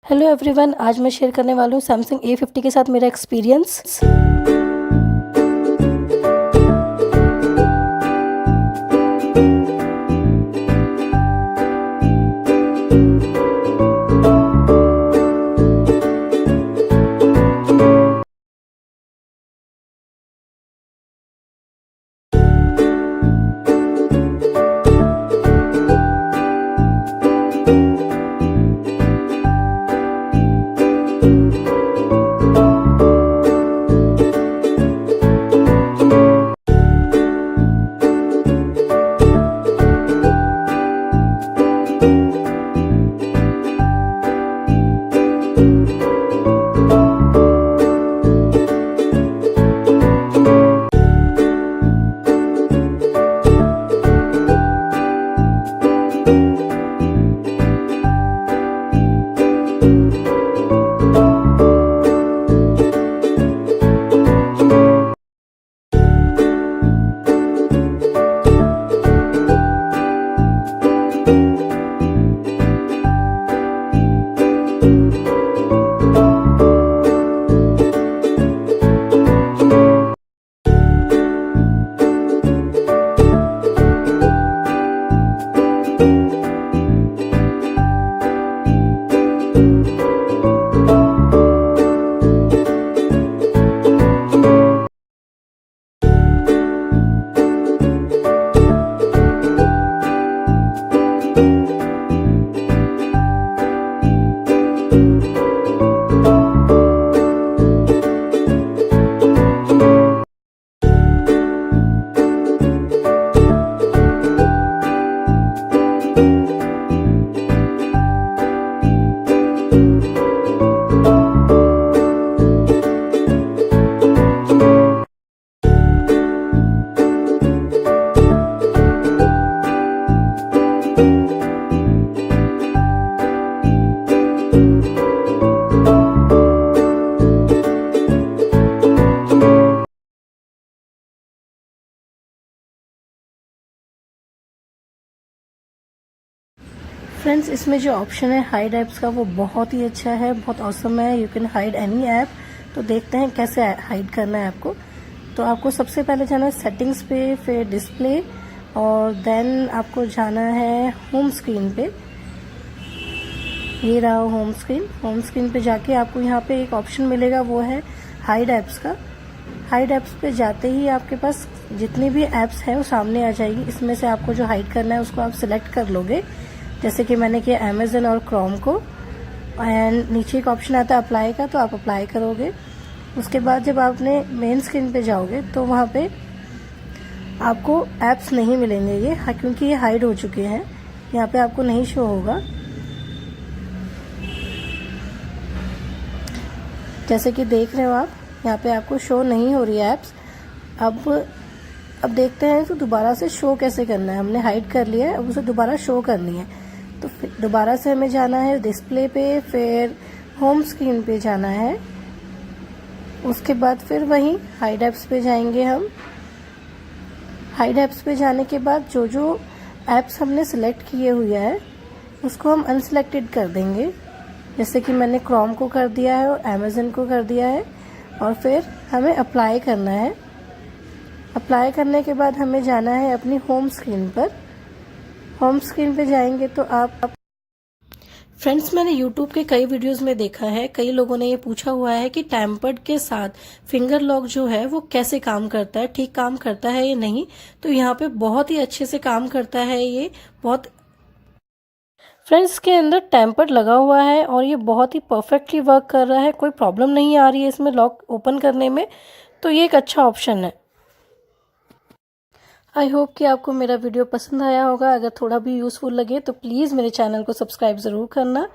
Hello everyone, आज मैं share करने वाला हूँ सैमसंग A50 के साथ मेरा एक्सपीरियंस। फ्रेंड्स, इसमें जो ऑप्शन है हाइड ऐप्स का वो बहुत ही अच्छा है, बहुत ऑसम है। You can hide any app. तो देखते हैं कैसे हाइड करना है आपको। तो आपको सबसे पहले जाना है सेटिंग्स पे, फिर डिस्प्ले, और देन आपको जाना है होम स्क्रीन पे। ये रहा होम स्क्रीन। होम स्क्रीन पे जाके आपको यहाँ पे एक ऑप्शन मिलेगा, वो है हाइड ऐप्स का। हाइड ऐप्स पे जाते ही आपके पास जितनी भी ऐप्स हैं वो सामने आ जाएगी। इसमें से आपको जो हाइड करना है उसको आप सिलेक्ट कर लोगे, जैसे कि मैंने किया अमेजन और क्रोम को। एंड नीचे एक ऑप्शन आता है अप्लाई का, तो आप अप्लाई करोगे। उसके बाद जब आपने मेन स्क्रीन पे जाओगे तो वहाँ पे आपको ऐप्स नहीं मिलेंगे ये, क्योंकि ये हाइड हो चुके हैं। यहाँ पे आपको नहीं शो होगा, जैसे कि देख रहे हो आप, यहाँ पे आपको शो नहीं हो रही है ऐप्स। अब देखते हैं तो दोबारा से शो कैसे करना है। हमने हाइड कर लिया है, अब उसे दोबारा शो करनी है। तो फिर दोबारा से हमें जाना है डिस्प्ले पे, फिर होम स्क्रीन पे जाना है। उसके बाद फिर वहीं हाइड ऐप्स पे जाएंगे हम। हाइड ऐप्स पे जाने के बाद जो जो ऐप्स हमने सेलेक्ट किए हुए हैं उसको हम अनसेलेक्टेड कर देंगे, जैसे कि मैंने क्रोम को कर दिया है और अमेजन को कर दिया है। और फिर हमें अप्लाई करना है। अप्लाई करने के बाद हमें जाना है अपनी होम स्क्रीन पर। होम स्क्रीन पे जाएंगे तो आप फ्रेंड्स, मैंने YouTube के कई वीडियोस में देखा है, कई लोगों ने ये पूछा हुआ है कि टैम्पर्ड के साथ फिंगर लॉक जो है वो कैसे काम करता है, ठीक काम करता है या नहीं। तो यहाँ पे बहुत ही अच्छे से काम करता है ये। बहुत फ्रेंड्स, के अंदर टैम्पर्ड लगा हुआ है और ये बहुत ही परफेक्टली वर्क कर रहा है। कोई प्रॉब्लम नहीं आ रही है इसमें लॉक ओपन करने में। तो ये एक अच्छा ऑप्शन है। आई होप कि आपको मेरा वीडियो पसंद आया होगा। अगर थोड़ा भी यूज़फुल लगे तो प्लीज़ मेरे चैनल को सब्सक्राइब ज़रूर करना।